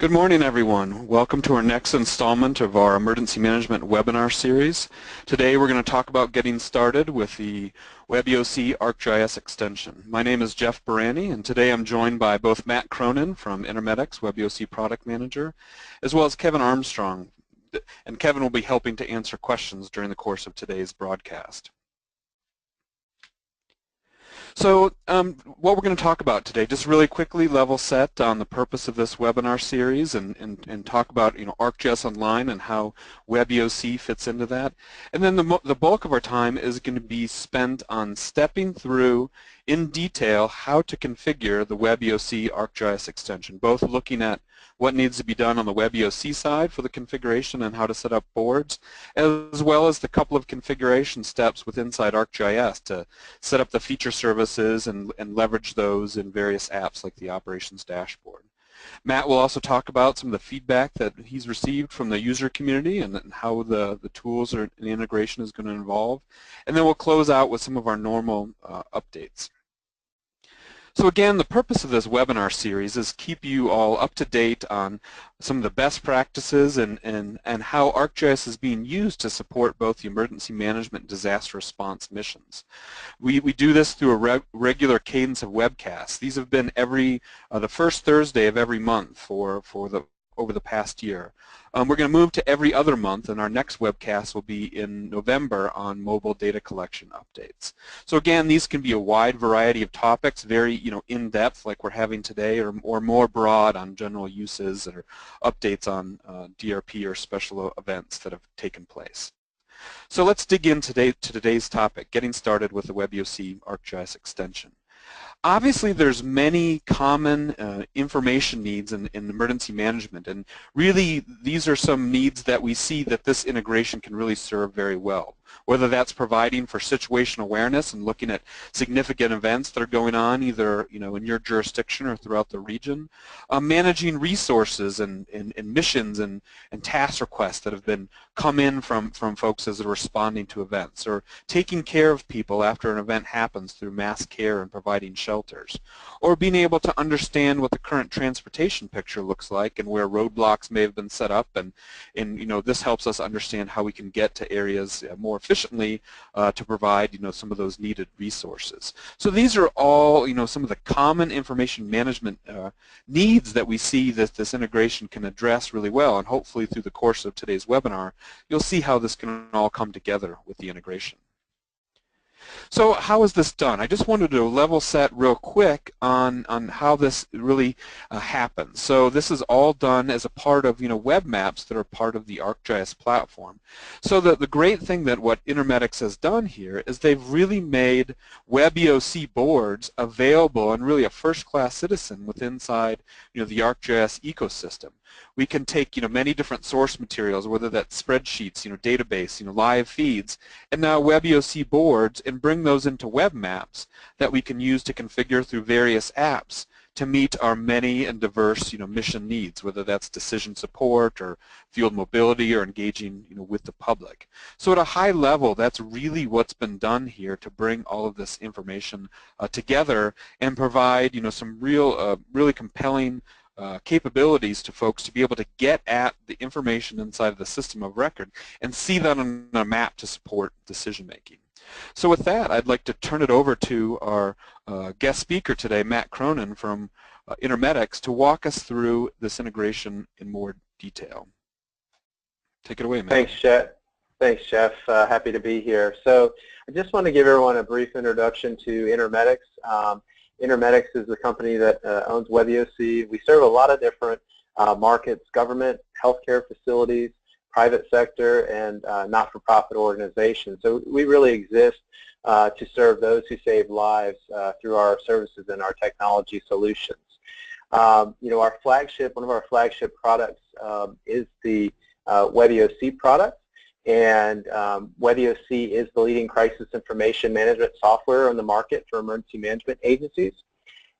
Good morning, everyone. Welcome to our next installment of our emergency management webinar series. Today we're going to talk about getting started with the WebEOC ArcGIS Extension. My name is Jeff Barani, and today I'm joined by both Matt Cronin from Intermedics, WebEOC Product Manager, as well as Kevin Armstrong. And Kevin will be helping to answer questions during the course of today's broadcast. So what we're going to talk about today, just really quickly level set on the purpose of this webinar series and talk about ArcGIS Online and how WebEOC fits into that. And then the bulk of our time is going to be spent on stepping through in detail how to configure the WebEOC ArcGIS extension, both looking at what needs to be done on the WebEOC side for the configuration and how to set up boards, as well as the couple of configuration steps with inside ArcGIS to set up the feature services and leverage those in various apps like the operations dashboard. Matt will also talk about some of the feedback that he's received from the user community and how the tools and the integration is going to evolve. And then we'll close out with some of our normal updates. So again, the purpose of this webinar series is keep you all up to date on some of the best practices and how ArcGIS is being used to support both the emergency management and disaster response missions. We do this through a regular cadence of webcasts. These have been the first Thursday of every month over the past year. We're going to move to every other month, and our next webcast will be in November on mobile data collection updates. So again, these can be a wide variety of topics, very in-depth like we're having today, or more broad on general uses or updates on DRP or special events that have taken place. So let's dig in to today's topic, getting started with the WebEOC ArcGIS extension. Obviously, there's many common information needs in emergency management, and really these are some needs that we see that this integration can really serve very well. Whether that's providing for situational awareness and looking at significant events that are going on either in your jurisdiction or throughout the region, managing resources and missions and task requests that have been come in from folks as they're responding to events, or taking care of people after an event happens through mass care and providing shelters, or being able to understand what the current transportation picture looks like and where roadblocks may have been set up, and this helps us understand how we can get to areas more efficiently to provide some of those needed resources. So these are all some of the common information management needs that we see that this integration can address really well, and hopefully through the course of today's webinar you'll see how this can all come together with the integration. So how is this done? I just wanted to level set real quick on how this really happens. So this is all done as a part of web maps that are part of the ArcGIS platform. So the great thing that what Intermedics has done here is they've really made WebEOC boards available and really a first-class citizen within the ArcGIS ecosystem. We can take many different source materials, whether that's spreadsheets, database, live feeds, and now WebEOC boards, and bring those into web maps that we can use to configure through various apps to meet our many and diverse mission needs, whether that's decision support or field mobility or engaging with the public. So at a high level, that's really what's been done here to bring all of this information together and provide some really compelling capabilities to folks to be able to get at the information inside of the system of record and see that on a map to support decision making. So with that, I'd like to turn it over to our guest speaker today, Matt Cronin from Intermedics, to walk us through this integration in more detail. Take it away, Matt. Thanks, Jeff. Thanks, Jeff. Happy to be here. So I just want to give everyone a brief introduction to Intermedics. Intermedics is the company that owns WebEOC. We serve a lot of different markets: government, healthcare facilities, private sector, and not-for-profit organizations. So we really exist to serve those who save lives through our services and our technology solutions. One of our flagship products is the WebEOC product. And WebEOC is the leading crisis information management software on the market for emergency management agencies.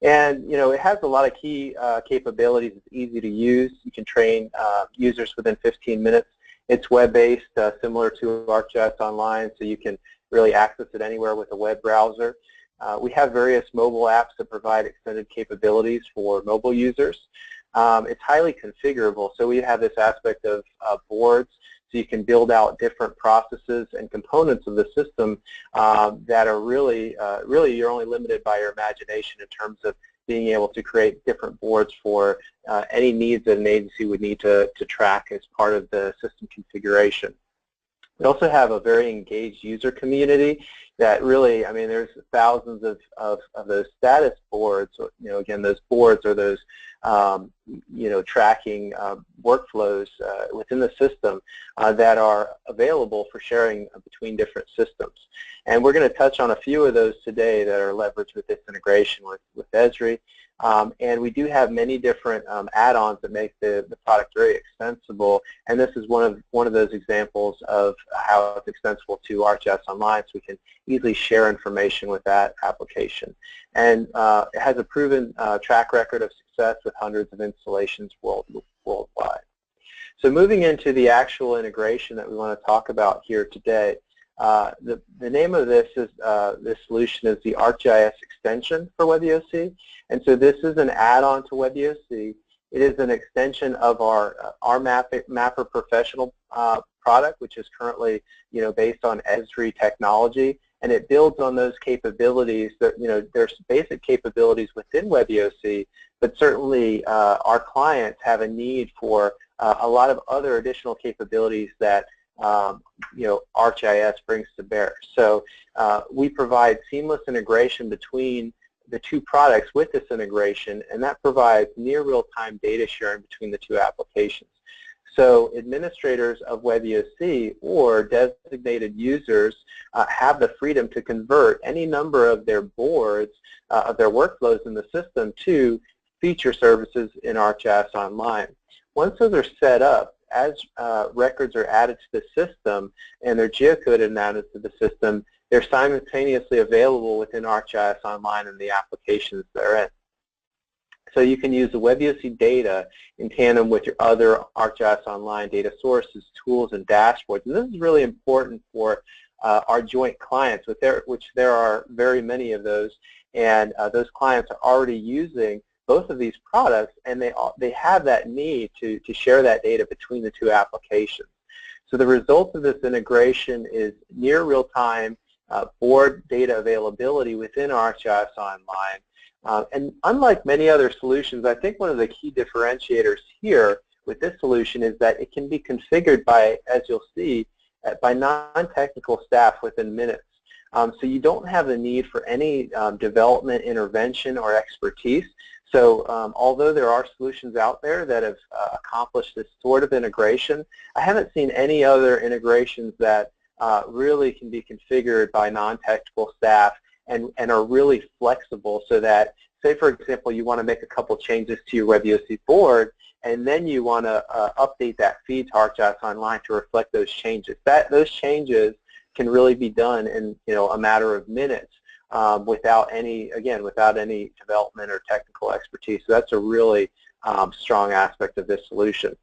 And it has a lot of key capabilities. It's easy to use. You can train users within 15 minutes. It's web-based, similar to ArcGIS Online, so you can really access it anywhere with a web browser. We have various mobile apps that provide extended capabilities for mobile users. it's highly configurable. So we have this aspect of boards, so you can build out different processes and components of the system that are really you're only limited by your imagination in terms of being able to create different boards for any needs that an agency would need to track as part of the system configuration. We also have a very engaged user community that really, I mean, there's thousands of those status boards. Again, those boards are those, tracking workflows within the system that are available for sharing between different systems. And we're going to touch on a few of those today that are leveraged with this integration with Esri. And we do have many different add-ons that make the product very extensible, and this is one of those examples of how it's extensible to ArcGIS Online, so we can easily share information with that application. And it has a proven track record of success with hundreds of installations worldwide. So moving into the actual integration that we want to talk about here today, the name of this solution is the ArcGIS Extension for WebEOC, and so this is an add-on to WebEOC. It is an extension of our Mapper Professional product, which is currently based on Esri technology, and it builds on those capabilities. That there's basic capabilities within WebEOC, but certainly our clients have a need for a lot of other additional capabilities that ArcGIS brings to bear. So we provide seamless integration between the two products with this integration, and that provides near real-time data sharing between the two applications. So administrators of WebEOC or designated users have the freedom to convert any number of their boards, of their workflows in the system to feature services in ArcGIS Online. Once those are set up, as records are added to the system and they're geocoded and added to the system, they're simultaneously available within ArcGIS Online and the applications they're in. So you can use the WebEOC data in tandem with your other ArcGIS Online data sources, tools, and dashboards. And this is really important for our joint clients, which there are very many of those, and those clients are already using both of these products, and they have that need to share that data between the two applications. So the result of this integration is near real-time board data availability within ArcGIS Online. And unlike many other solutions, I think one of the key differentiators here with this solution is that it can be configured by, as you'll see, by non-technical staff within minutes. So you don't have the need for any development intervention or expertise. So although there are solutions out there that have accomplished this sort of integration, I haven't seen any other integrations that really can be configured by non-technical staff and are really flexible, so that, say for example, you want to make a couple changes to your WebEOC board, and then you want to update that feed to ArcGIS Online to reflect those changes. Those changes can really be done in a matter of minutes without any development or technical expertise. So that's a really strong aspect of this solution.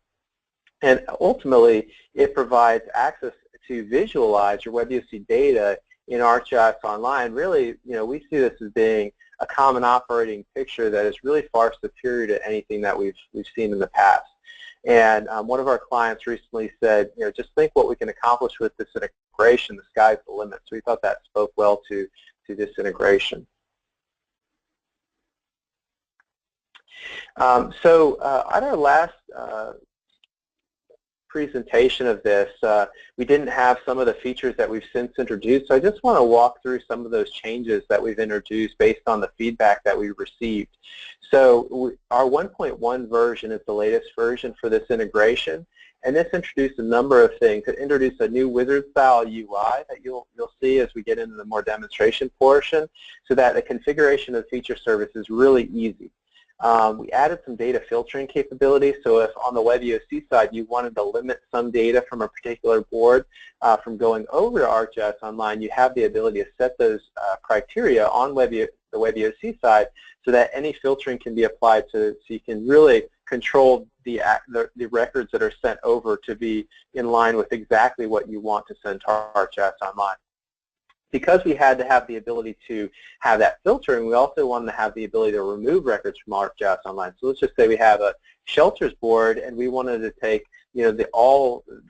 And ultimately, it provides access to visualize your WebEOC data in ArcGIS Online. Really, we see this as being a common operating picture that is really far superior to anything that we've seen in the past. And one of our clients recently said, just think what we can accomplish with this integration. The sky's the limit. So we thought that spoke well to this integration. So on our last presentation of this, we didn't have some of the features that we've since introduced, so I just want to walk through some of those changes that we've introduced based on the feedback that we received. So our 1.1 version is the latest version for this integration, and this introduced a number of things. It introduced a new wizard-style UI that you'll see as we get into the more demonstration portion, so that the configuration of the feature service is really easy. We added some data filtering capabilities, so if on the WebEOC side you wanted to limit some data from a particular board from going over to ArcGIS Online, you have the ability to set those criteria on the WebEOC side so that any filtering can be applied so you can really control the records that are sent over to be in line with exactly what you want to send to ArcGIS Online. because we had to have the ability to have that filtering, we also wanted to have the ability to remove records from ArcGIS Online. So let's just say we have a shelters board and we wanted to take the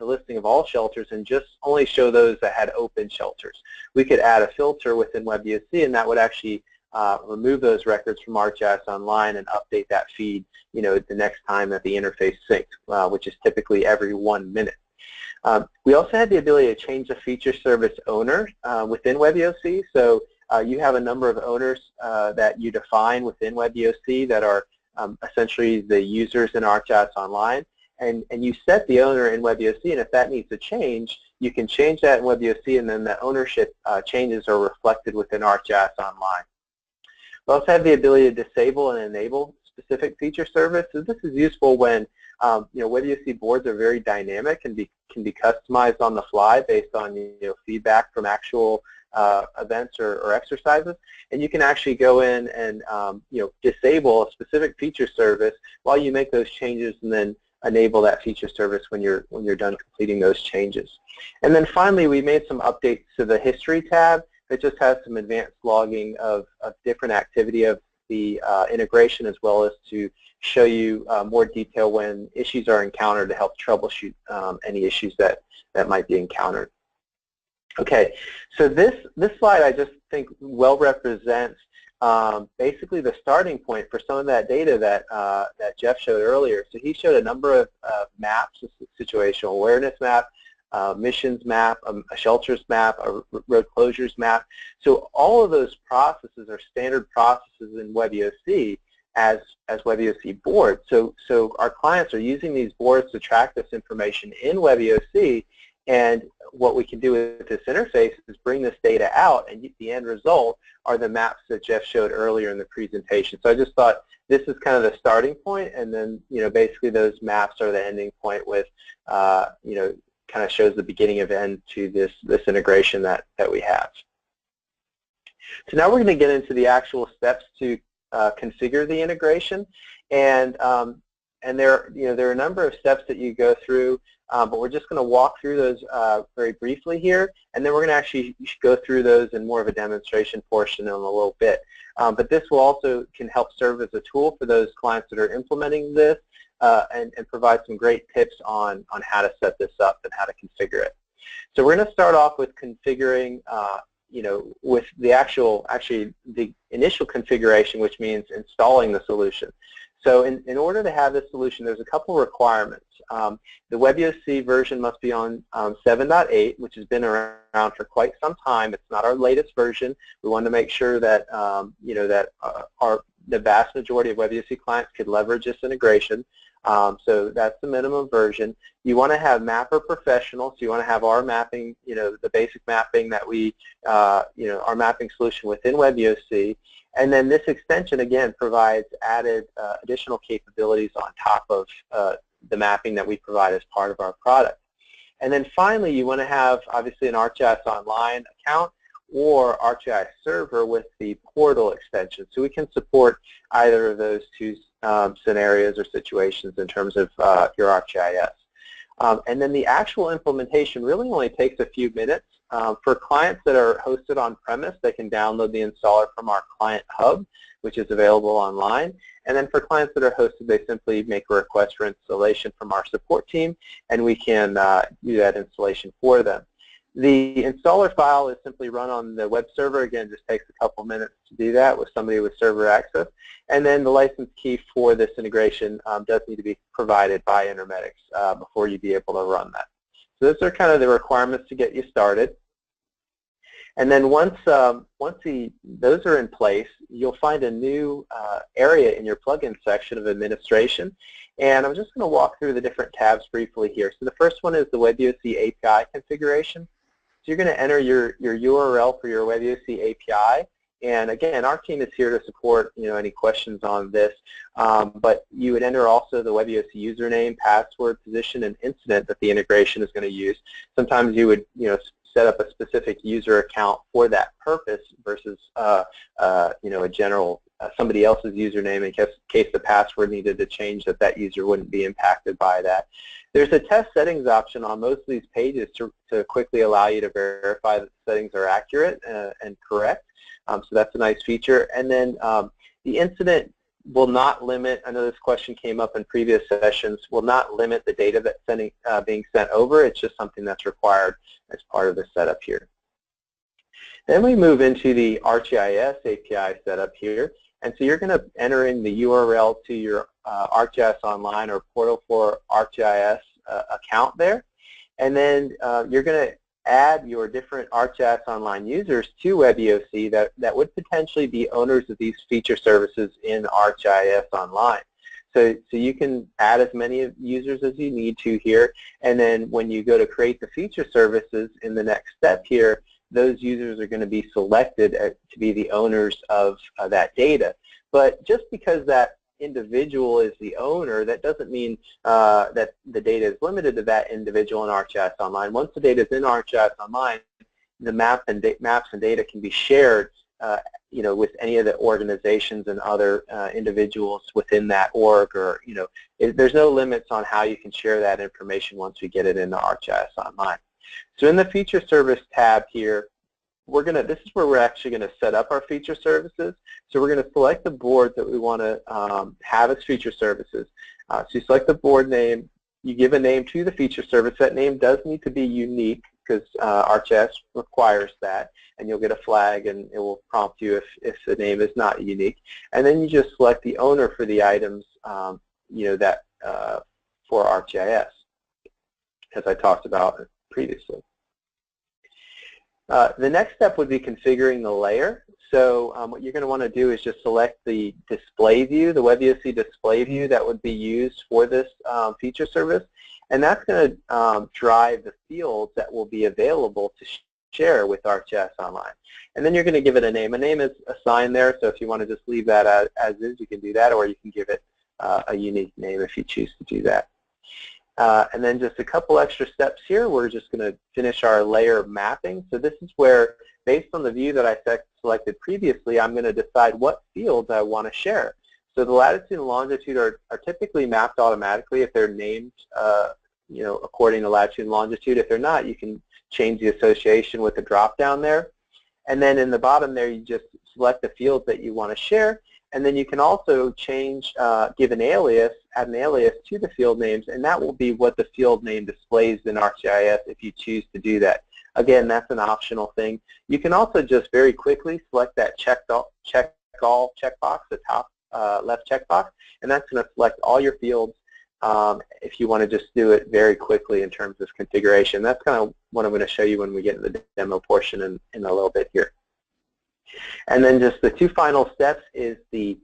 listing of all shelters and just only show those that had open shelters. We could add a filter within WebEOC, and that would actually remove those records from ArcGIS Online and update that feed the next time that the interface syncs, which is typically every 1 minute. We also had the ability to change the feature service owner within WebEOC. So you have a number of owners that you define within WebEOC that are essentially the users in ArcGIS Online. And you set the owner in WebEOC, and if that needs to change, you can change that in WebEOC, and then the ownership changes are reflected within ArcGIS Online. We also have the ability to disable and enable specific feature services. This is useful when WebEOC boards are very dynamic and can be customized on the fly based on feedback from actual events or exercises, and you can actually go in and disable a specific feature service while you make those changes, and then enable that feature service when you're done completing those changes. And then finally, we made some updates to the history tab that just has some advanced logging of different activity of the integration, as well as to show you more detail when issues are encountered to help troubleshoot any issues that might be encountered. Okay, so this slide I just think well represents basically the starting point for some of that data that Jeff showed earlier. So he showed a number of maps, a situational awareness map, missions map, a shelters map, a road closures map. So all of those processes are standard processes in WebEOC as WebEOC boards. So our clients are using these boards to track this information in WebEOC, and what we can do with this interface is bring this data out, and the end result are the maps that Jeff showed earlier in the presentation. So I just thought this is kind of the starting point, and then basically those maps are the ending point with kind of shows the beginning of end to this integration that we have. So now we're going to get into the actual steps to configure the integration, and there are a number of steps that you go through, but we're just going to walk through those very briefly here, and then we're going to actually go through those in more of a demonstration portion in a little bit. But this will also can help serve as a tool for those clients that are implementing this, and provide some great tips on how to set this up and how to configure it. So we're going to start off with configuring, with the initial configuration, which means installing the solution. So in order to have this solution, there's a couple requirements. The WebEOC version must be on 7.8, which has been around for quite some time. It's not our latest version. We wanted to make sure that the vast majority of WebEOC clients could leverage this integration. So that's the minimum version. You want to have Mapper Professional, so you want to have our mapping, the basic mapping that we, our mapping solution within WebEOC. And then this extension, again, provides added additional capabilities on top of the mapping that we provide as part of our product. And then finally, you want to have, obviously, an ArcGIS Online account or ArcGIS Server with the portal extension. So we can support either of those two scenarios or situations in terms of your ArcGIS. And then the actual implementation really only takes a few minutes. For clients that are hosted on-premise, they can download the installer from our Client Hub, which is available online. And then for clients that are hosted, they simply make a request for installation from our support team, and we can do that installation for them. The installer file is simply run on the web server. Again, just takes a couple minutes to do that with somebody with server access. And then the license key for this integration does need to be provided by Intermedics before you'd be able to run that. So those are kind of the requirements to get you started. And then once those are in place, you'll find a new area in your plugin section of administration. And I'm just going to walk through the different tabs briefly here. So the first one is the WebEOC API configuration. So you're going to enter your URL for your WebEOC API. And again, our team is here to support any questions on this. But you would enter also the WebEOC username, password, position, and incident that the integration is going to use. Sometimes you would set up a specific user account for that purpose versus a general somebody else's username in case the password needed to change, that user wouldn't be impacted by that. There's a test settings option on most of these pages to quickly allow you to verify that the settings are accurate and correct. So that's a nice feature. And then the incident will not limit, I know this question came up in previous sessions, will not limit the data that's being sent over. It's just something that's required as part of the setup here. Then we move into the ArcGIS API setup here. And so you're going to enter in the URL to your ArcGIS Online or Portal for ArcGIS account there. And then you're going to add your different ArcGIS Online users to WebEOC that would potentially be owners of these feature services in ArcGIS Online. So you can add as many users as you need to here, and then when you go to create the feature services in the next step here, those users are going to be selected to be the owners of that data. But just because that individual is the owner, that doesn't mean that the data is limited to that individual in ArcGIS Online. Once the data is in ArcGIS Online, the maps and data can be shared with any of the organizations and other individuals within that org, or there's no limits on how you can share that information once we get it into ArcGIS Online. So in the feature service tab here, this is where we're actually going to set up our feature services. So we're going to select the board that we want to have as feature services. So you select the board name, you give a name to the feature service. That name does need to be unique because ArcGIS requires that, and you'll get a flag and it will prompt you if the name is not unique. And then you just select the owner for the items for ArcGIS, as I talked about previously. The next step would be configuring the layer. So what you're going to want to do is just select the display view, the WebEOC display view that would be used for this feature service, and that's going to drive the fields that will be available to share with ArcGIS Online. And then you're going to give it a name. A name is assigned there, so if you want to just leave that as is, you can do that, or you can give it a unique name if you choose to do that. And then just a couple extra steps here. We're just going to finish our layer mapping. So this is where, based on the view that I selected previously, I'm going to decide what fields I want to share. So the latitude and longitude are typically mapped automatically if they're named according to latitude and longitude. If they're not, you can change the association with the drop down there. And then in the bottom there, you just select the fields that you want to share. And then you can also change, give an alias, add an alias to the field names, and that will be what the field name displays in ArcGIS if you choose to do that. Again, that's an optional thing. You can also just very quickly select that check all checkbox, the top left checkbox, and that's going to select all your fields if you want to just do it very quickly in terms of configuration. That's kind of what I'm going to show you when we get into the demo portion in a little bit here. And then just the two final steps is the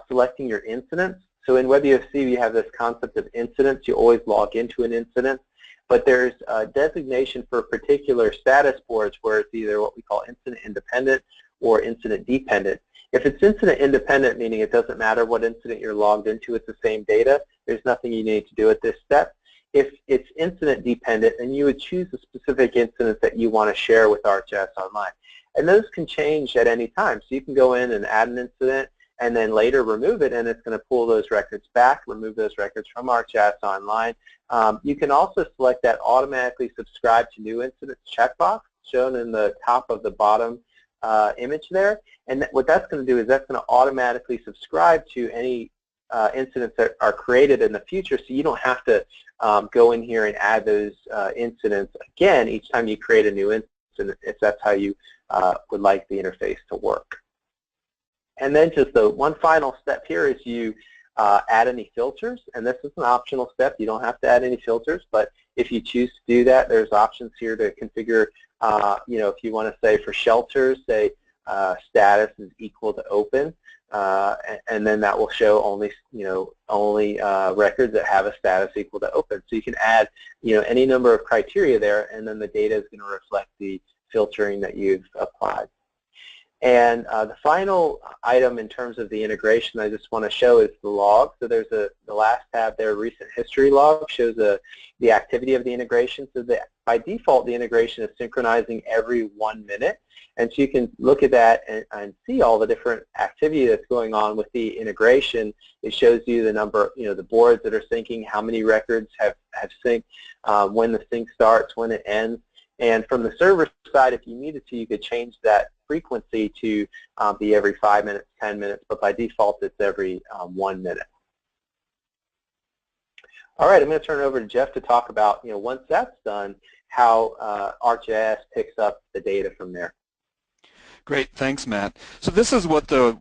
selecting your incidents. So in WebEOC, we have this concept of incidents. You always log into an incident, but there's a designation for particular status boards where it's either what we call incident independent or incident dependent. If it's incident independent, meaning it doesn't matter what incident you're logged into, it's the same data, there's nothing you need to do at this step. If it's incident dependent, then you would choose a specific incident that you want to share with ArcGIS Online. And those can change at any time. So you can go in and add an incident and then later remove it, and it's going to pull those records back, remove those records from ArcGIS Online. You can also select that automatically subscribe to new incidents checkbox shown in the top of the bottom image there. And what that's going to do is that's going to automatically subscribe to any incidents that are created in the future, so you don't have to go in here and add those incidents again each time you create a new incident, if that's how you would like the interface to work. And then just the one final step here is you add any filters, and this is an optional step. You don't have to add any filters, but if you choose to do that, there's options here to configure, if you want to say for shelters, say status is equal to open, and then that will show only, only records that have a status equal to open. So you can add, any number of criteria there, and then the data is going to reflect the filtering that you've applied. And the final item in terms of the integration I just want to show is the log. So there's the last tab there, recent history log, shows the activity of the integration. So the by default, the integration is synchronizing every 1 minute. And so you can look at that and see all the different activity that's going on with the integration. It shows you the number, the boards that are syncing, how many records have synced, when the sync starts, when it ends. And from the server side, if you needed to, you could change that frequency to be every 5 minutes, 10 minutes, but by default, it's every 1 minute. All right, I'm going to turn it over to Jeff to talk about, once that's done, how ArcGIS picks up the data from there. Great, thanks, Matt. So this is what the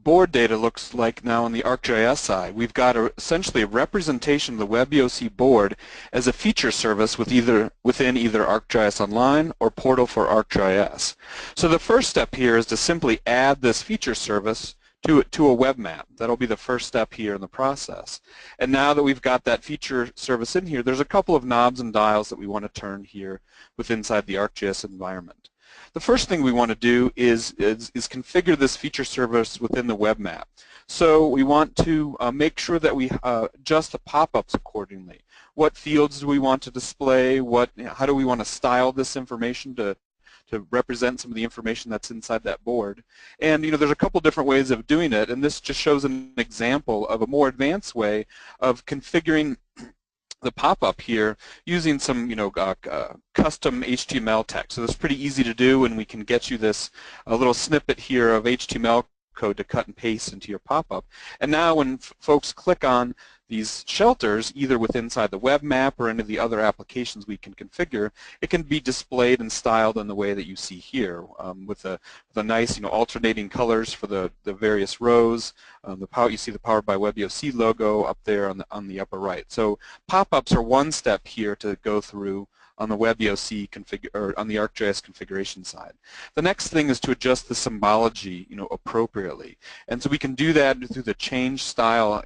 board data looks like now on the ArcGIS side. We've got essentially a representation of the WebEOC board as a feature service within either ArcGIS Online or Portal for ArcGIS. So the first step here is to simply add this feature service to a web map. That'll be the first step here in the process. And now that we've got that feature service in here, there's a couple of knobs and dials that we want to turn here inside the ArcGIS environment. The first thing we want to do is configure this feature service within the web map. So we want to make sure that we adjust the pop-ups accordingly. What fields do we want to display? How do we want to style this information to represent some of the information that's inside that board? And there's a couple different ways of doing it, and this just shows an example of a more advanced way of configuring the pop-up here using some custom HTML text. So it's pretty easy to do, and we can get you this little snippet here of HTML code to cut and paste into your pop-up. And now when folks click on these shelters, either inside the web map or any of the other applications we can configure, it can be displayed and styled in the way that you see here, with the nice alternating colors for the various rows. You see the Powered by WebEOC logo up there on the upper right. So pop-ups are one step here to go through on the WebEOC or on the ArcGIS configuration side. The next thing is to adjust the symbology, appropriately, and so we can do that through the change style,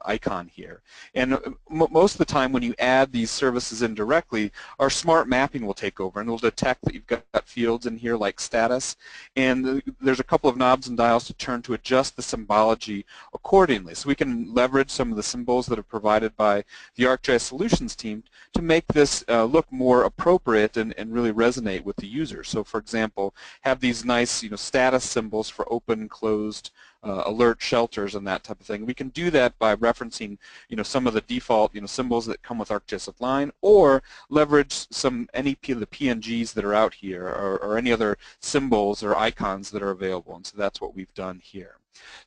icon here. And most of the time, when you add these services in directly, our smart mapping will take over, and it'll detect that you've got fields in here like status, and there's a couple of knobs and dials to turn to adjust the symbology accordingly. So we can leverage some of the symbols that are provided by the ArcGIS Solutions team to make this look more appropriate and really resonate with the user. So for example, have these nice status symbols for open, closed, alert shelters and that type of thing. We can do that by referencing some of the default symbols that come with ArcGIS Online, or leverage any of the PNGs that are out here, or any other symbols or icons that are available, and so that's what we've done here.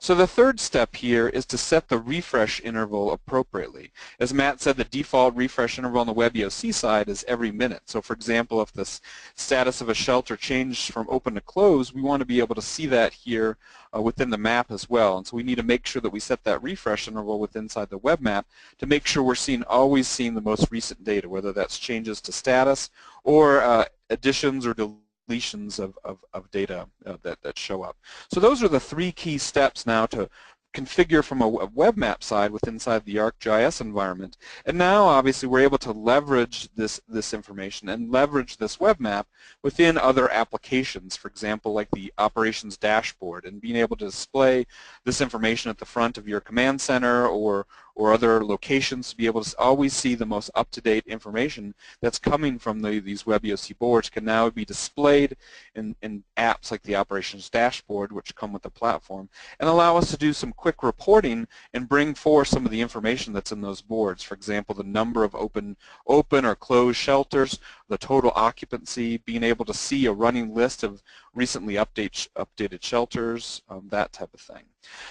So the third step here is to set the refresh interval appropriately. As Matt said, the default refresh interval on the WebEOC side is every minute. So for example, if the status of a shelter changed from open to closed, we want to be able to see that here within the map as well. And so we need to make sure that we set that refresh interval inside the web map to make sure we're always seeing the most recent data, whether that's changes to status or additions or deletions of data that show up. So those are the three key steps now to configure from a web map side inside the ArcGIS environment. And now obviously we're able to leverage this information and leverage this web map within other applications, for example like the operations dashboard, and being able to display this information at the front of your command center or other locations to be able to always see the most up-to-date information that's coming from these WebEOC boards can now be displayed in apps like the operations dashboard, which come with the platform, and allow us to do some quick reporting and bring forth some of the information that's in those boards. For example, the number of open or closed shelters, the total occupancy, being able to see a running list of recently updated shelters, that type of thing.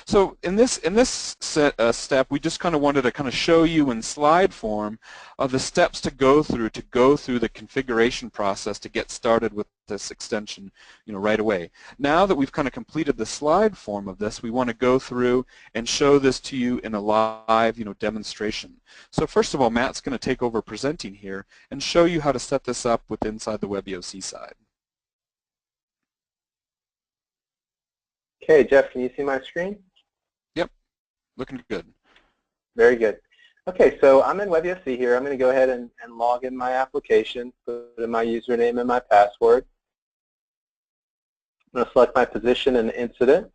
So in this step, we just kind of wanted to show you in slide form the steps to go through the configuration process to get started with this extension, right away. Now that we've kind of completed the slide form of this, we want to go through and show this to you in a live, demonstration. So first of all, Matt's going to take over presenting here and show you how to set this up inside the WebEOC side. Okay, Jeff, can you see my screen? Yep, looking good. Very good. Okay, so I'm in WebEOC here. I'm going to go ahead and log in my application, put in my username and my password. I'm going to select my position and incident.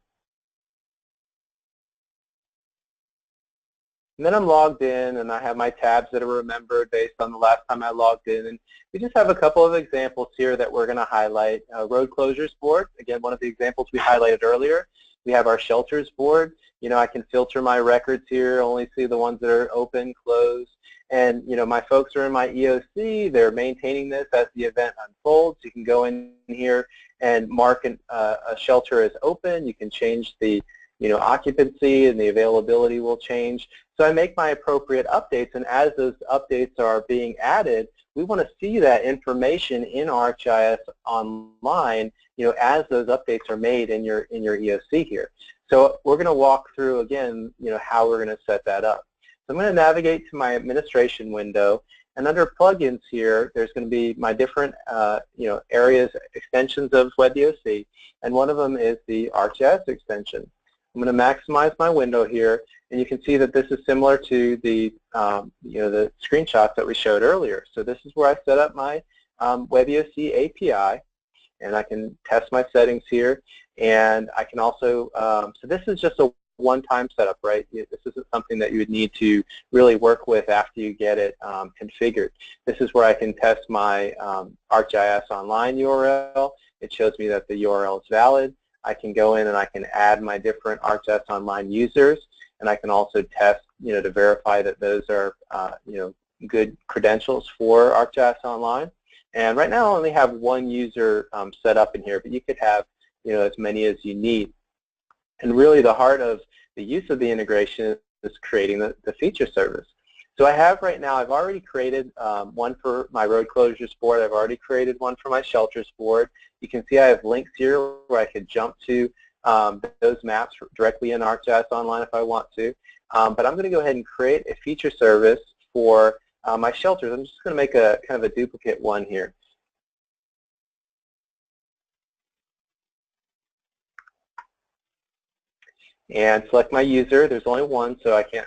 And then I'm logged in, and I have my tabs that are remembered based on the last time I logged in. And we just have a couple of examples here that we're going to highlight. Road closures board, again, one of the examples we highlighted earlier. We have our shelters board. You know, I can filter my records here, only see the ones that are open, closed. And, you know, my folks are in my EOC. They're maintaining this as the event unfolds. You can go in here and mark a shelter as open. You can change the, you know, occupancy, and the availability will change. So I make my appropriate updates, and as those updates are being added, we want to see that information in ArcGIS Online, you know, as those updates are made in your EOC here. So we're going to walk through again, you know, how we're going to set that up. So I'm going to navigate to my administration window, and under plugins here, there's going to be my different, you know, areas, extensions of WebEOC, and one of them is the ArcGIS extension. I'm going to maximize my window here, and you can see that this is similar to the, you know, the screenshots that we showed earlier. So this is where I set up my WebEOC API, and I can test my settings here, and I can also, so this is just a one-time setup, right? This isn't something that you would need to really work with after you get it configured. This is where I can test my ArcGIS Online URL. It shows me that the URL is valid. I can go in and I can add my different ArcGIS Online users, and I can also test, you know, to verify that those are, you know, good credentials for ArcGIS Online. And right now I only have one user set up in here, but you could have, you know, as many as you need. And really the heart of the use of the integration is creating the feature service. So I have right now, I've already created one for my road closures board. I've already created one for my shelters board. You can see I have links here where I could jump to those maps directly in ArcGIS Online if I want to. But I'm going to go ahead and create a feature service for my shelters. I'm just going to make a kind of a duplicate one here. And select my user. There's only one, so I can't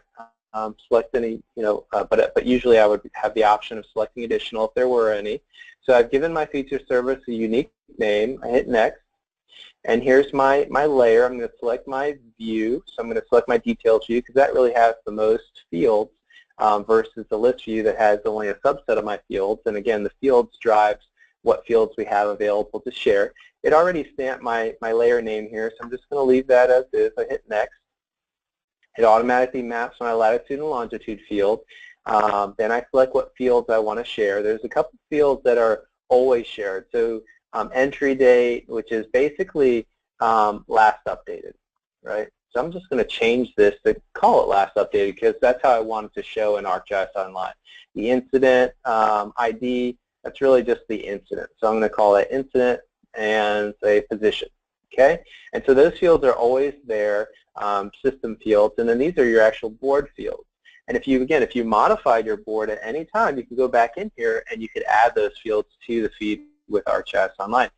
select any, you know, but usually I would have the option of selecting additional if there were any. So I've given my feature service a unique name. I hit next, and here's my layer. I'm going to select my view. So I'm going to select my details view because that really has the most fields versus the list view that has only a subset of my fields. And again, the fields drives what fields we have available to share. It already stamped my layer name here, so I'm just going to leave that as is. I hit next. It automatically maps my latitude and longitude field. Then I select what fields I want to share. There's a couple fields that are always shared. So entry date, which is basically last updated, right? So I'm just going to change this to call it last updated because that's how I want it to show in ArcGIS Online. The incident ID, that's really just the incident. So I'm going to call it incident and say position, okay? And so those fields are always there, system fields, and then these are your actual board fields. And if you, again, if you modified your board at any time, you can go back in here and you could add those fields to the feed with ArcGIS Online.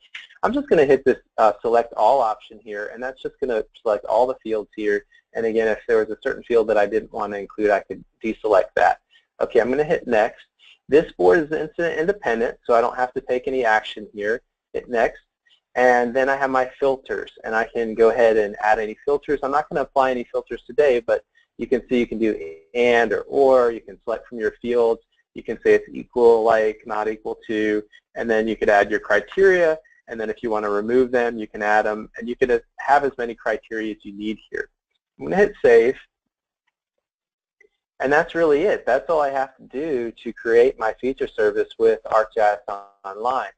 I'm just going to hit this select all option here, and that's just going to select all the fields here. And again, if there was a certain field that I didn't want to include, I could deselect that. Okay, I'm going to hit next. This board is incident independent, so I don't have to take any action here. Hit next. And then I have my filters, and I can go ahead and add any filters. I'm not going to apply any filters today, but you can see you can do and or. You can select from your fields. You can say it's equal, like, not equal to, and then you could add your criteria. And then if you want to remove them, you can add them, and you can have as many criteria as you need here. I'm going to hit save, and that's really it. That's all I have to do to create my feature service with ArcGIS Online.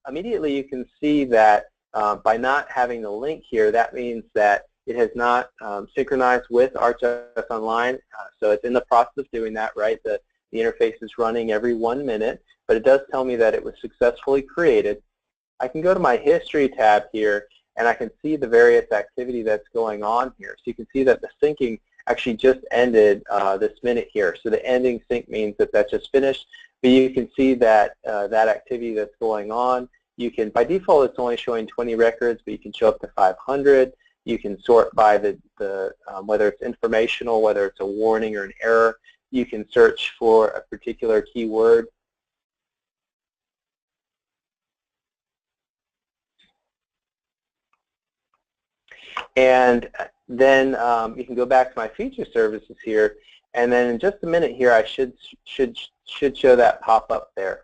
Immediately you can see that by not having the link here, that means that it has not synchronized with ArcGIS Online, so it's in the process of doing that, right? The interface is running every 1 minute, but it does tell me that it was successfully created. I can go to my history tab here, and I can see the various activity that's going on here. So you can see that the syncing actually just ended this minute here. So the ending sync means that that just finished. But you can see that that activity that's going on. You can, by default, it's only showing 20 records, but you can show up to 500. You can sort by the whether it's informational, whether it's a warning or an error. You can search for a particular keyword. And then you can go back to my feature services here, and then in just a minute here, I should show that pop up there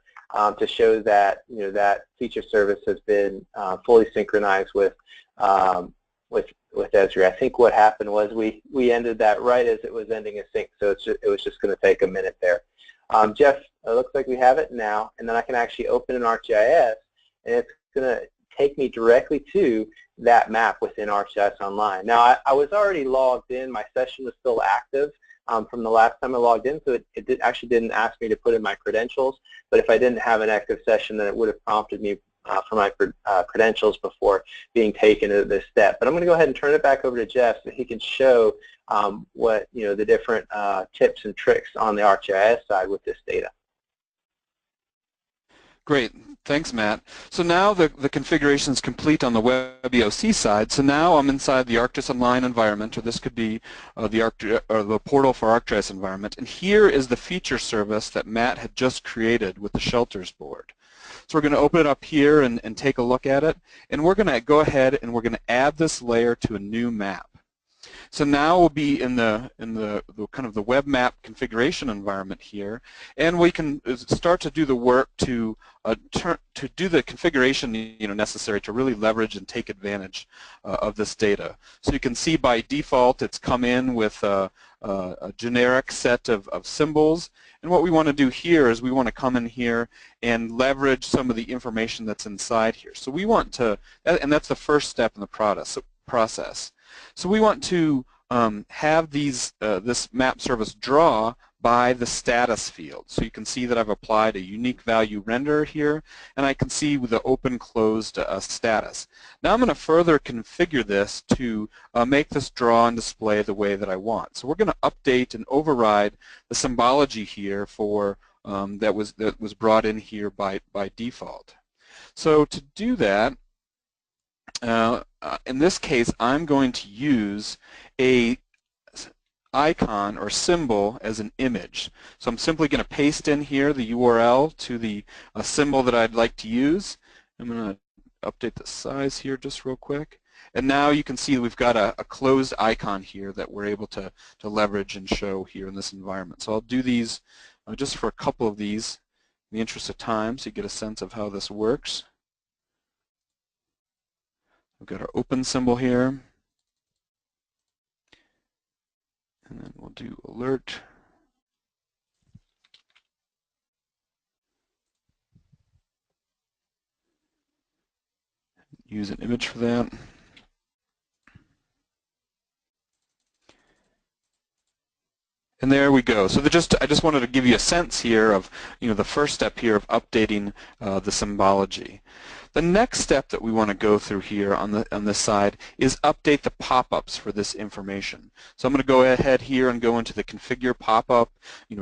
to show that that feature service has been fully synchronized with Esri. I think what happened was we ended that right as it was ending a sync, so it was just going to take a minute there. Jeff, it looks like we have it now, and then I can actually open an ArcGIS, and it's going to take me directly to that map within ArcGIS Online. Now, I was already logged in. My session was still active from the last time I logged in, so it actually didn't ask me to put in my credentials, but if I didn't have an active session, then it would have prompted me for my credentials before being taken to this step. But I'm going to go ahead and turn it back over to Jeff so he can show what the different tips and tricks on the ArcGIS side with this data. Great. Thanks, Matt. So now the configuration is complete on the WebEOC side. So now I'm inside the ArcGIS Online environment, or this could be the portal for ArcGIS environment. And here is the feature service that Matt had just created with the shelters board. So we're going to open it up here and take a look at it. And we're going to go ahead and we're going to add this layer to a new map. So now we'll be in the kind of the web map configuration environment here, and we can start to do the work to do the configuration necessary to really leverage and take advantage of this data. So you can see by default it's come in with a generic set of symbols, and what we want to do here is we want to come in here and leverage some of the information that's inside here. So we want to, and that's the first step in the process. So we want to have this map service draw by the status field. So you can see that I've applied a unique value render here, and I can see with the open closed status. Now I'm going to further configure this to make this draw and display the way that I want. So we're going to update and override the symbology here for that was brought in here by default. So to do that, in this case, I'm going to use a icon or symbol as an image. So I'm simply going to paste in here the URL to the symbol that I'd like to use. I'm going to update the size here just real quick. And now you can see we've got a closed icon here that we're able to leverage and show here in this environment. So I'll do these just for a couple of these in the interest of time so you get a sense of how this works. We've got our open symbol here, and then we'll do alert. Use an image for that. And there we go. So I just wanted to give you a sense here of the first step here of updating the symbology. The next step that we want to go through here on this side is update the pop-ups for this information. So I'm going to go ahead here and go into the configure pop-up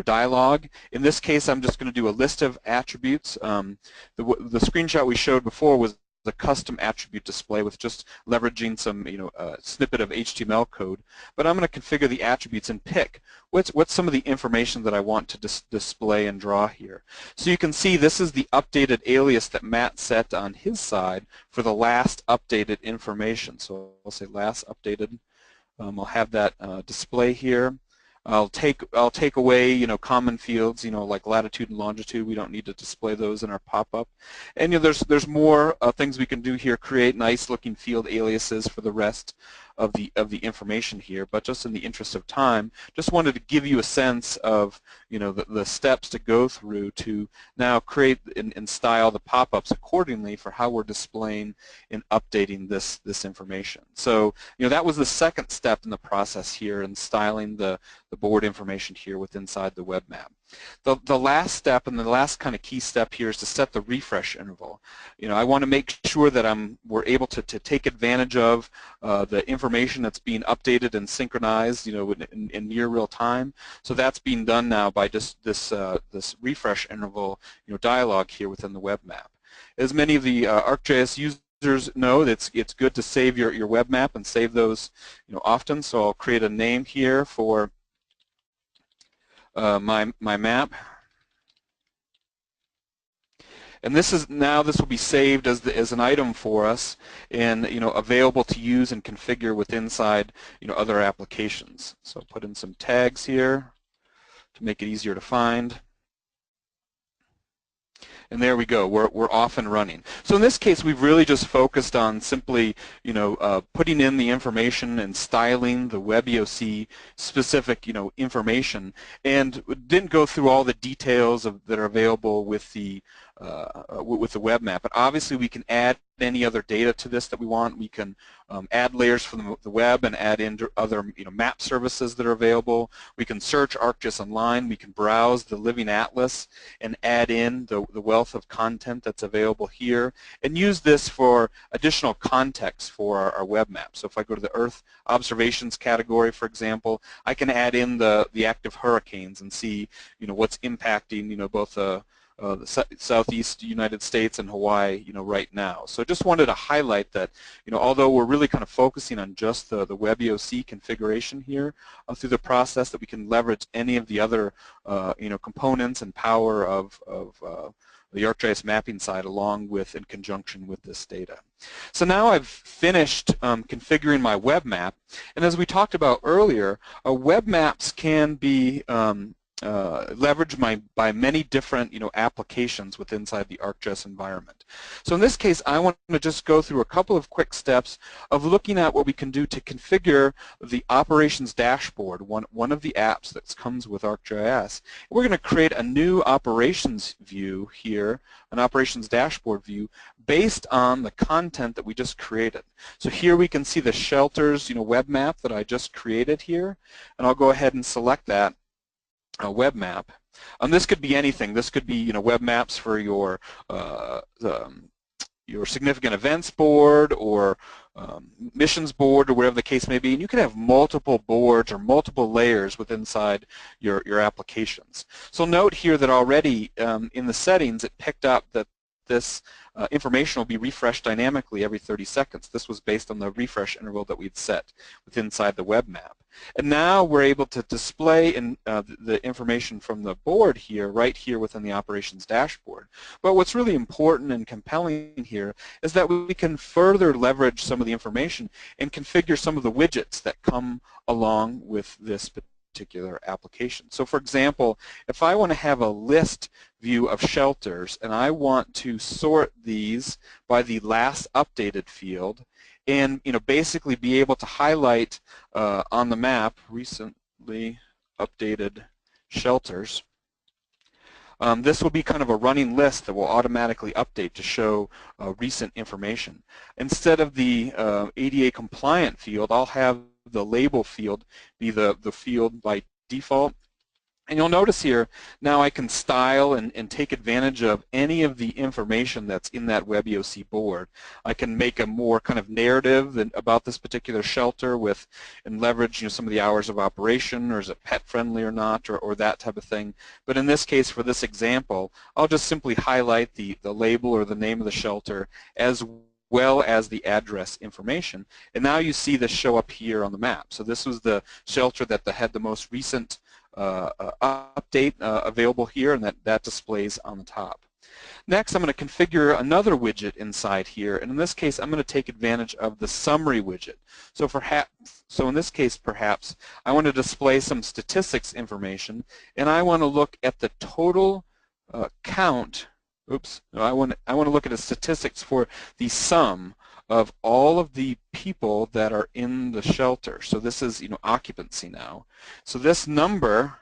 dialog. In this case, I'm just going to do a list of attributes. The screenshot we showed before was the custom attribute display with just leveraging some snippet of HTML code. But I'm going to configure the attributes and pick what's some of the information that I want to display and draw here. So you can see this is the updated alias that Matt set on his side for the last updated information. So I'll say last updated. I'll have that display here. I'll take away common fields like latitude and longitude. We don't need to display those in our pop-up. And there's more things we can do here. Create nice looking field aliases for the rest of the information here. But just in the interest of time, just wanted to give you a sense of the steps to go through to now create and style the pop-ups accordingly for how we're displaying and updating this information. So that was the second step in the process here in styling the board information here inside the web map. The last step and the last kind of key step here is to set the refresh interval. I want to make sure that we're able to take advantage of the information that's being updated and synchronized in near real time. So that's being done now by just this refresh interval dialog here within the web map. As many of the ArcGIS users know, that it's good to save your web map and save those often. So I'll create a name here for my map, And this will be saved as an item for us and available to use and configure with inside other applications. So put in some tags here to make it easier to find. And there we go. We're off and running. So in this case, we've really just focused on simply, putting in the information and styling the WebEOC specific, information, and didn't go through all the details that are available with the web map. But obviously, we can add any other data to this that we want. We can add layers from the web and add in other map services that are available. We can search ArcGIS Online. We can browse the Living Atlas and add in the wealth of content that's available here, and use this for additional context for our web map. So if I go to the Earth Observations category, for example, I can add in the active hurricanes and see what's impacting both the southeast United States and Hawaii, right now. So I just wanted to highlight that, although we're really kind of focusing on just the WebEOC configuration here through the process, that we can leverage any of the other, components and power of the ArcGIS mapping side along with, in conjunction with this data. So now I've finished configuring my web map, and as we talked about earlier, web maps can be leveraged by many different applications within inside the ArcGIS environment. So in this case, I want to just go through a couple of quick steps of looking at what we can do to configure the operations dashboard, one of the apps that comes with ArcGIS. We're going to create a new operations view here, an operations dashboard view, based on the content that we just created. So here we can see the shelters web map that I just created here, and I'll go ahead and select that web map. This could be anything. This could be web maps for your significant events board or missions board or whatever the case may be. And you can have multiple boards or multiple layers within inside your applications. So note here that already in the settings it picked up that this information will be refreshed dynamically every 30 seconds. This was based on the refresh interval that we'd set within inside the web map. And now we're able to display the information from the board here, right here within the operations dashboard. But what's really important and compelling here is that we can further leverage some of the information and configure some of the widgets that come along with this particular application. So for example, if I want to have a list view of shelters and I want to sort these by the last updated field, and basically be able to highlight on the map recently updated shelters. This will be kind of a running list that will automatically update to show recent information. Instead of the ADA compliant field, I'll have the label field be the field by default. And you'll notice here, now I can style and take advantage of any of the information that's in that WebEOC board. I can make a more kind of narrative about this particular shelter and leverage some of the hours of operation, or is it pet friendly or not, or that type of thing. But in this case, for this example, I'll just simply highlight the label or the name of the shelter as well as the address information. And now you see this show up here on the map. So this was the shelter that had the most recent update available here, and that displays on the top. Next, I'm going to configure another widget inside here, and in this case I'm going to take advantage of the summary widget. So in this case, perhaps I want to display some statistics information, and I want to look at the total count. I want to look at the statistics for the sum of all of the people that are in the shelter. So this is occupancy now. So this number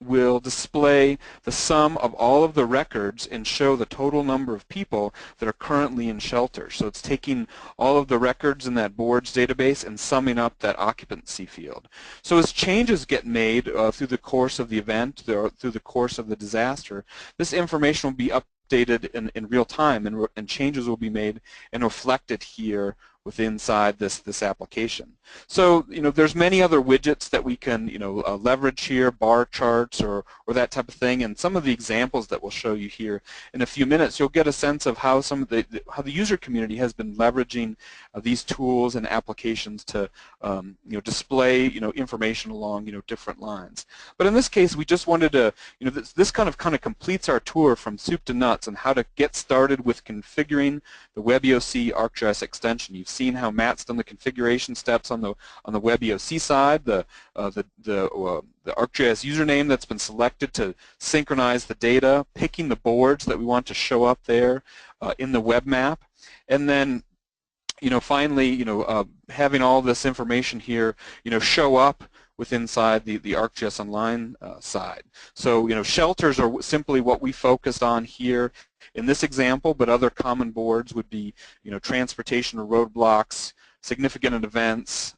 will display the sum of all of the records and show the total number of people that are currently in shelter. So it's taking all of the records in that board's database and summing up that occupancy field. So as changes get made through the course of the event or through the course of the disaster, this information will be updated in real time, and changes will be made and reflected here inside this application. So there's many other widgets that we can leverage here, bar charts or that type of thing, and some of the examples that we'll show you here in a few minutes, you'll get a sense of how how the user community has been leveraging these tools and applications to display information along different lines. But in this case, we just wanted to this kind of completes our tour from soup to nuts on how to get started with configuring the WebEOC ArcGIS extension. You've seen how Matt's done the configuration steps on the WebEOC side, the ArcGIS username that's been selected to synchronize the data, picking the boards that we want to show up there in the web map, and then finally having all this information here show up inside the ArcGIS Online side. So shelters are simply what we focused on here in this example, but other common boards would be transportation or roadblocks, significant events,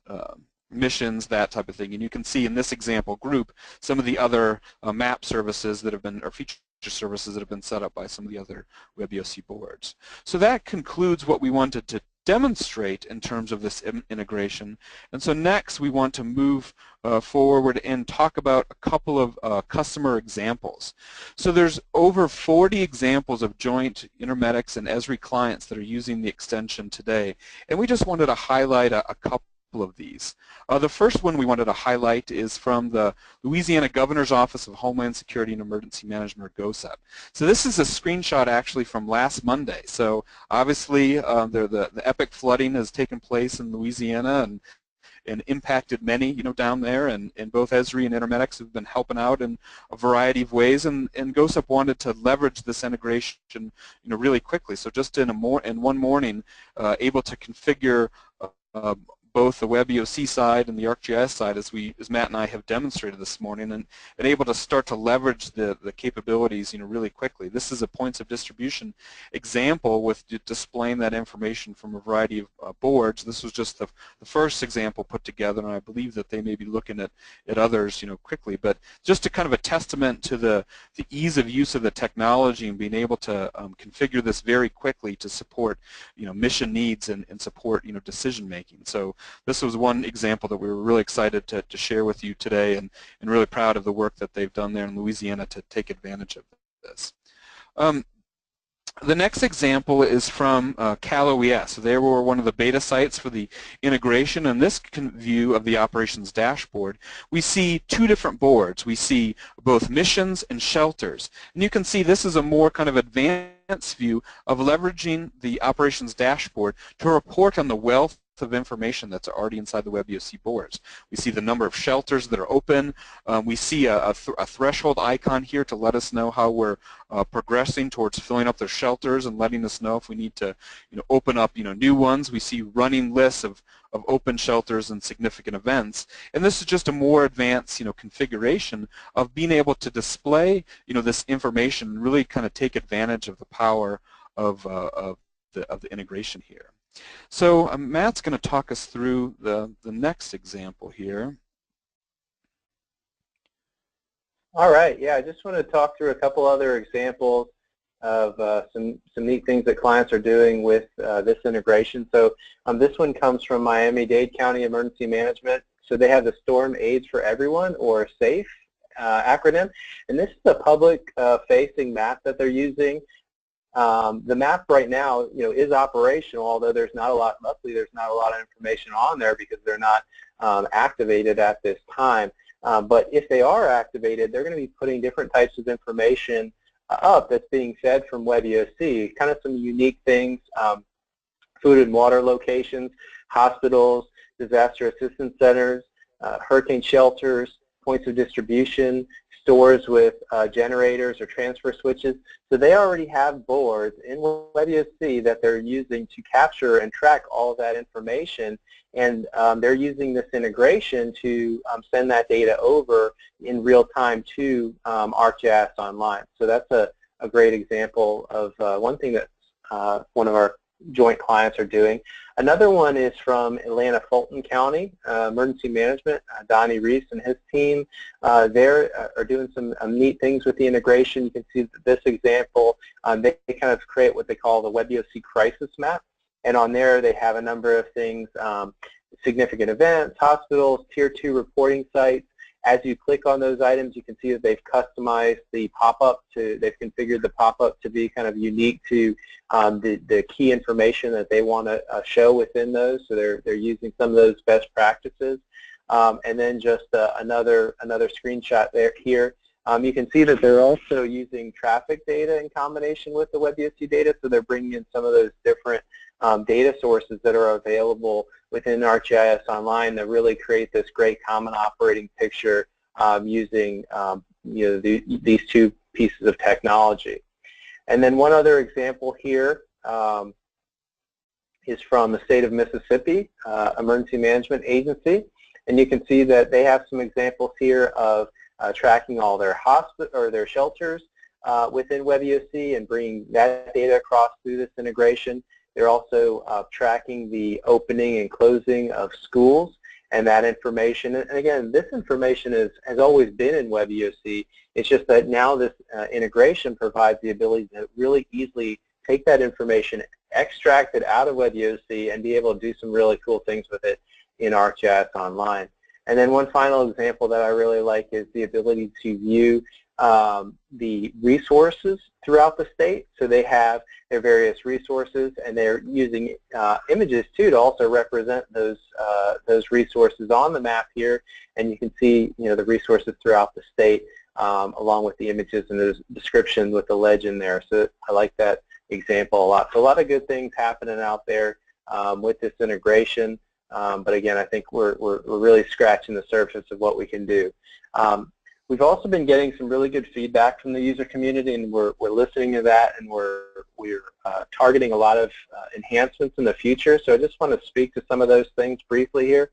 missions, that type of thing. And you can see in this example group some of the other map services that have been, or feature services that have been set up by some of the other WebEOC boards. So that concludes what we wanted to demonstrate in terms of this integration. And so next we want to move forward and talk about a couple of customer examples. So there's over 40 examples of joint Intermedics and Esri clients that are using the extension today, and we just wanted to highlight a couple of these. The first one we wanted to highlight is from the Louisiana Governor's Office of Homeland Security and Emergency Management, or GOSEP. So this is a screenshot actually from last Monday. So obviously the epic flooding has taken place in Louisiana and impacted many down there, and both Esri and Intermedics have been helping out in a variety of ways, and GOSEP wanted to leverage this integration really quickly. So just in one morning able to configure both the WebEOC side and the ArcGIS side, as Matt and I have demonstrated this morning, and able to start to leverage the capabilities really quickly. This is a points of distribution example with displaying that information from a variety of boards. This was just the first example put together, and I believe that they may be looking at others quickly. But just a kind of a testament to the ease of use of the technology and being able to configure this very quickly to support mission needs and support decision making. So this was one example that we were really excited to share with you today, and really proud of the work that they've done there in Louisiana to take advantage of this. The next example is from Cal OES. They were one of the beta sites for the integration. In this view of the operations dashboard, we see two different boards. We see both missions and shelters. And you can see this is a more kind of advanced view of leveraging the operations dashboard to report on the wealth of information that's already inside the WebEOC boards. We see the number of shelters that are open. We see a threshold icon here to let us know how we're progressing towards filling up their shelters and letting us know if we need to open up new ones. We see running lists of open shelters and significant events. And this is just a more advanced configuration of being able to display this information and really kind of take advantage of the power of the integration here. So Matt's going to talk us through the next example here. All right, yeah, I just want to talk through a couple other examples of some neat things that clients are doing with this integration. So this one comes from Miami-Dade County Emergency Management. So they have the Storm Aids for Everyone, or SAFE acronym, and this is a public-facing map that they're using. The map right now, is operational, although there's not a lot. Luckily, there's not a lot of information on there because they're not activated at this time. But if they are activated, they're going to be putting different types of information up that's being fed from WebEOC. Kind of some unique things: food and water locations, hospitals, disaster assistance centers, hurricane shelters, points of distribution, stores with generators or transfer switches. So they already have boards in WebEOC that they're using to capture and track all of that information, and they're using this integration to send that data over in real time to ArcGIS Online. So that's a great example of one thing that one of our joint clients are doing. Another one is from Atlanta Fulton County Emergency Management. Donnie Reese and his team there are doing some neat things with the integration. You can see this example. They kind of create what they call the WebEOC crisis map. and on there they have a number of things, significant events, hospitals, Tier 2 reporting sites. As you click on those items, you can see that they've customized the pop-up they've configured the pop-up to be kind of unique to the key information that they want to show within those. So they're using some of those best practices. And then just another screenshot here. You can see that they're also using traffic data in combination with the WebEOC data, so they're bringing in some of those different data sources that are available within ArcGIS Online that really create this great common operating picture using these two pieces of technology. And then one other example here is from the state of Mississippi Emergency Management Agency, and you can see that they have some examples here of tracking all their their shelters within WebEOC and bringing that data across through this integration. They're also tracking the opening and closing of schools and that information. And again, this information has always been in WebEOC. It's just that now this integration provides the ability to really easily take that information, extract it out of WebEOC, and be able to do some really cool things with it in ArcGIS Online. And then one final example that I really like is the ability to view the resources throughout the state. So they have their various resources, and they're using images too to also represent those resources on the map here. And you can see the resources throughout the state along with the images and the description with the legend there. So I like that example a lot. So a lot of good things happening out there with this integration. But again, I think we're really scratching the surface of what we can do. We've also been getting some really good feedback from the user community, and we're listening to that, and we're targeting a lot of enhancements in the future. So I just want to speak to some of those things briefly here.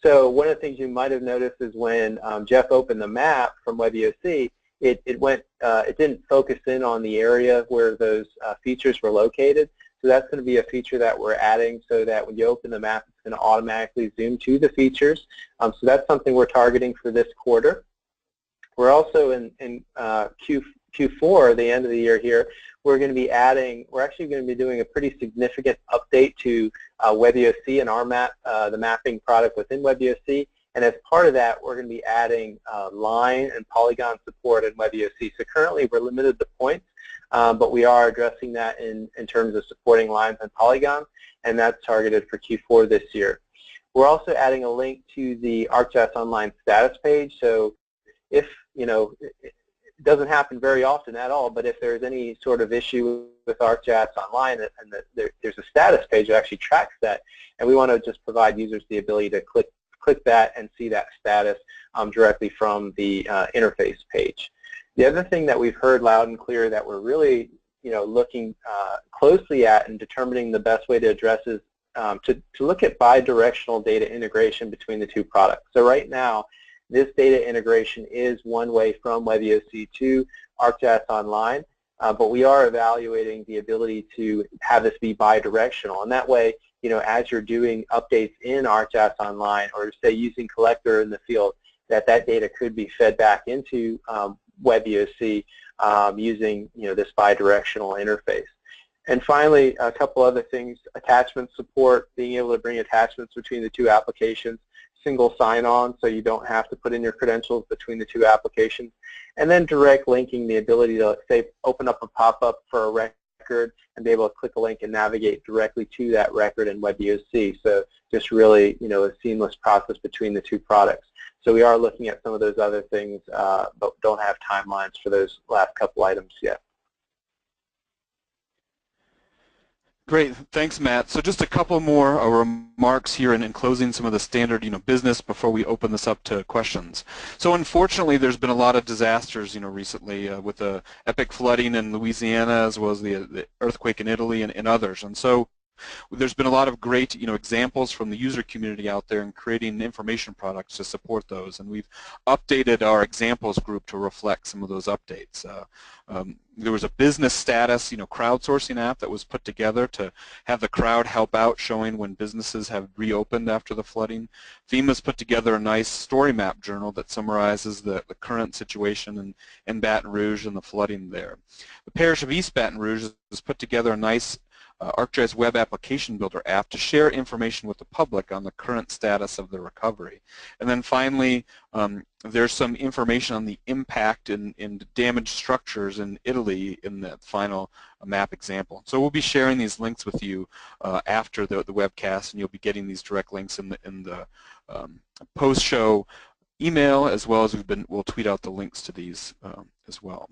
So one of the things you might have noticed is when Jeff opened the map from WebEOC, it didn't focus in on the area where those features were located. So that's going to be a feature that we're adding so that when you open the map, it's going to automatically zoom to the features. So that's something we're targeting for this quarter. We're also in Q4, the end of the year here, we're actually going to be doing a pretty significant update to WebEOC and our map, the mapping product within WebEOC. And as part of that, we're going to be adding line and polygon support in WebEOC. So currently we're limited to points, but we are addressing that in terms of supporting lines and polygons, and that's targeted for Q4 this year. We're also adding a link to the ArcGIS Online status page. So if, it doesn't happen very often at all, but if there's any sort of issue with ArcGIS Online and there's a status page that actually tracks that, and we want to just provide users the ability to click that and see that status directly from the interface page. The other thing that we've heard loud and clear that we're really looking closely at and determining the best way to address is to look at bi-directional data integration between the two products. So right now, this data integration is one way from WebEOC to ArcGIS Online, but we are evaluating the ability to have this be bi-directional. And that way, as you're doing updates in ArcGIS Online or say using Collector in the field, that data could be fed back into WebEOC using this bi-directional interface. And finally, a couple other things: attachment support, being able to bring attachments between the two applications, single sign-on, so you don't have to put in your credentials between the two applications, and then direct linking, the ability to say open up a pop-up for a record and be able to click a link and navigate directly to that record in WebEOC. So just really, a seamless process between the two products. So we are looking at some of those other things, but don't have timelines for those last couple items yet. Great, thanks, Matt. So just a couple more remarks here and in closing some of the standard, business before we open this up to questions. So unfortunately, there's been a lot of disasters, recently with the epic flooding in Louisiana as well as the earthquake in Italy and others. And so there's been a lot of great, examples from the user community out there in creating information products to support those, and we've updated our examples group to reflect some of those updates. There was a business status, crowdsourcing app that was put together to have the crowd help out, showing when businesses have reopened after the flooding. FEMA's put together a nice story map journal that summarizes the current situation in Baton Rouge and the flooding there. The Parish of East Baton Rouge has put together a nice ArcGIS Web Application Builder app to share information with the public on the current status of the recovery. And then finally, there's some information on the impact in damaged structures in Italy in the final map example. So we'll be sharing these links with you after the webcast, and you'll be getting these direct links in the post-show email, as well as we'll tweet out the links to these as well.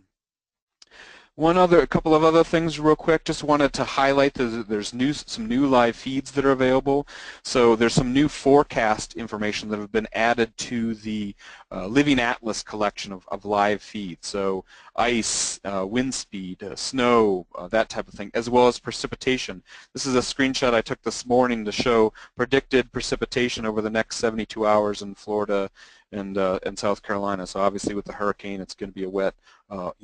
A couple of other things real quick. Just wanted to highlight there's some new live feeds that are available. So there's some new forecast information that have been added to the Living Atlas collection of live feeds. So ice, wind speed, snow, that type of thing, as well as precipitation. This is a screenshot I took this morning to show predicted precipitation over the next 72 hours in Florida and South Carolina. So obviously with the hurricane, it's going to be a wet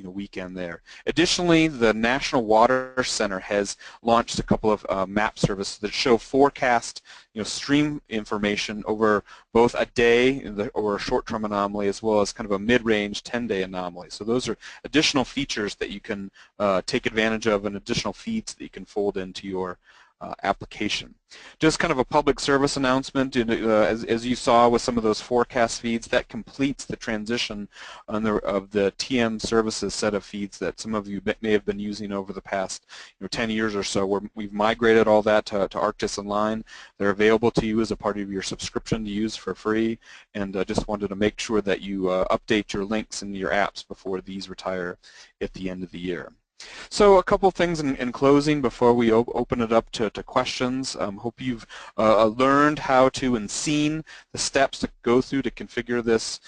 weekend there. Additionally, the National Water Center has launched a couple of map services that show forecast stream information over both a day or a short-term anomaly, as well as kind of a mid-range 10-day anomaly. So those are additional features that you can take advantage of, and additional feeds that you can fold into your application. Just kind of a public service announcement, as you saw with some of those forecast feeds, that completes the transition of the TM services set of feeds that some of you may have been using over the past 10 years or so. We've migrated all that to ArcGIS Online. They're available to you as a part of your subscription to use for free, and just wanted to make sure that you update your links in your apps before these retire at the end of the year. So a couple things in closing before we open it up to questions. Hope you've learned how to and seen the steps to go through to configure this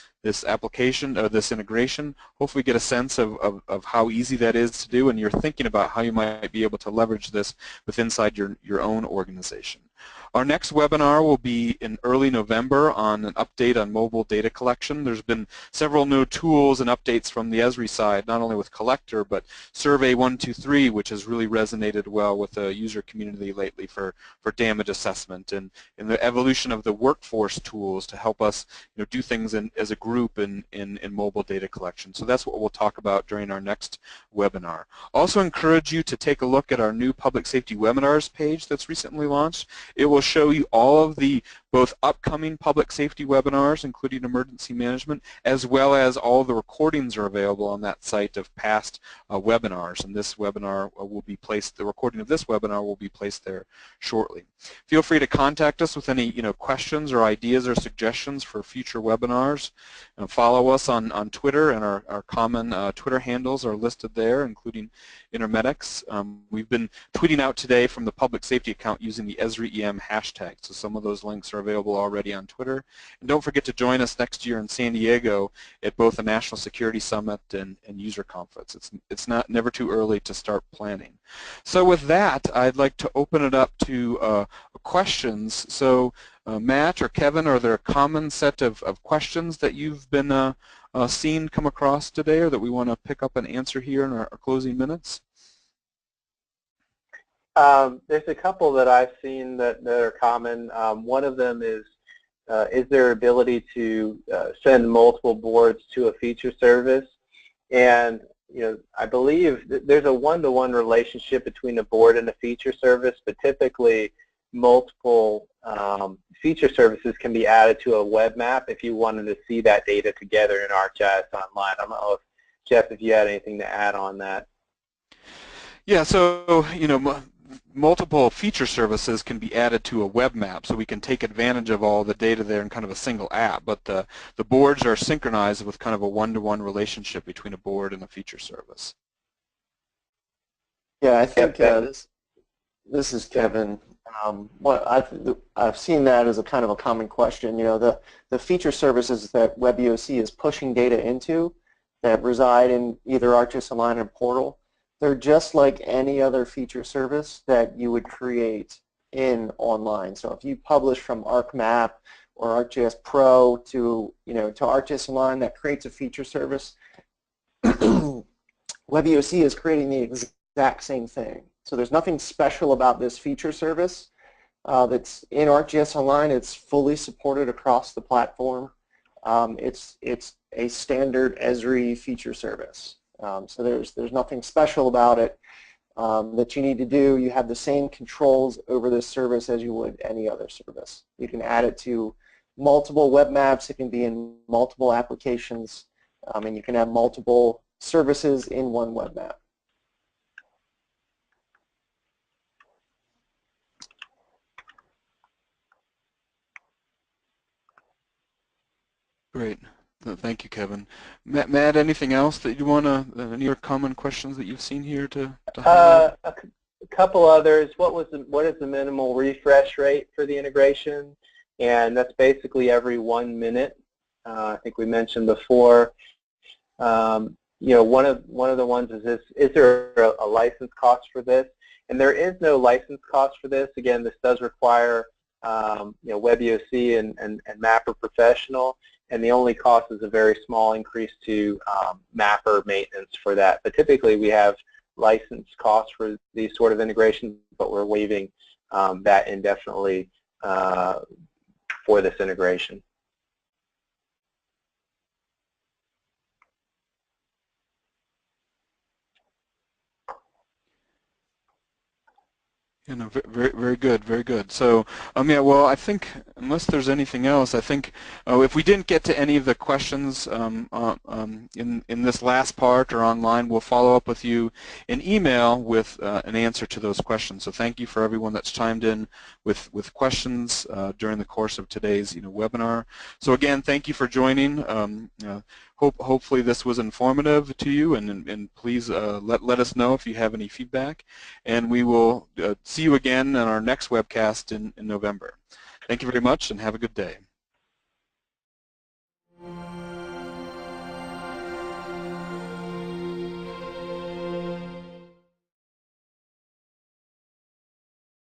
application or this integration. Hopefully get a sense of how easy that is to do, and you're thinking about how you might be able to leverage this inside your own organization. Our next webinar will be in early November on an update on mobile data collection. There's been several new tools and updates from the Esri side, not only with Collector, but Survey 123, which has really resonated well with the user community lately for damage assessment, and the evolution of the workforce tools to help us do things as a group in mobile data collection. So that's what we'll talk about during our next webinar. Also encourage you to take a look at our new public safety webinars page that's recently launched. It will show you all of the both upcoming public safety webinars, including emergency management, as well as all the recordings are available on that site of past webinars. And this webinar will be placed, the recording of this webinar will be placed there shortly. Feel free to contact us with any questions or ideas or suggestions for future webinars. Follow us on Twitter, and our common Twitter handles are listed there, including Intermedics. We've been tweeting out today from the public safety account using the Esri EM hashtag, so some of those links are available already on Twitter. And don't forget to join us next year in San Diego at both the National Security Summit and User Conference. It's never too early to start planning. So with that, I'd like to open it up to questions. So Matt or Kevin, are there a common set of questions that you've been seen come across today, or that we want to pick up and answer here in our closing minutes? There's a couple that I've seen that are common. One of them is there ability to send multiple boards to a feature service? And I believe there's a one-to-one relationship between a board and a feature service, but typically multiple feature services can be added to a web map if you wanted to see that data together in ArcGIS Online. I don't know if, Jeff, if you had anything to add on that. Yeah, so multiple feature services can be added to a web map, so we can take advantage of all the data there in kind of a single app, but the boards are synchronized with kind of a one-to-one relationship between a board and a feature service. Yeah, I think this is Kevin. I've seen that as a kind of a common question. The feature services that WebEOC is pushing data into that reside in either ArcGIS Online or Portal, they're just like any other feature service that you would create in online. So if you publish from ArcMap or ArcGIS Pro to ArcGIS Online, that creates a feature service. WebEOC is creating the exact same thing. So there's nothing special about this feature service that's in ArcGIS Online. It's fully supported across the platform. It's a standard Esri feature service. So there's nothing special about it. that you need to do. You have the same controls over this service as you would any other service. You can add it to multiple web maps. It can be in multiple applications, and you can have multiple services in one web map. Great. Thank you, Kevin. Matt, anything else that you want to, any other common questions that you've seen here to highlight? A couple others. What is the minimal refresh rate for the integration? And that's basically every 1 minute. I think we mentioned before. You know, one of the ones is this: is there a license cost for this? And there is no license cost for this. Again, this does require you know, WebEOC and Mapper Professional, and the only cost is a very small increase to Mapper maintenance for that. But typically we have license costs for these sort of integrations, but we're waiving that indefinitely for this integration. You know, very, very good, very good. So, yeah, well, I think unless there's anything else, I think if we didn't get to any of the questions in this last part or online, we'll follow up with you in email with an answer to those questions. So, thank you for everyone that's chimed in with questions during the course of today's webinar. So, again, thank you for joining. Hopefully this was informative to you, and please let us know if you have any feedback, and we will see you again in our next webcast in November. Thank you very much, and have a good day.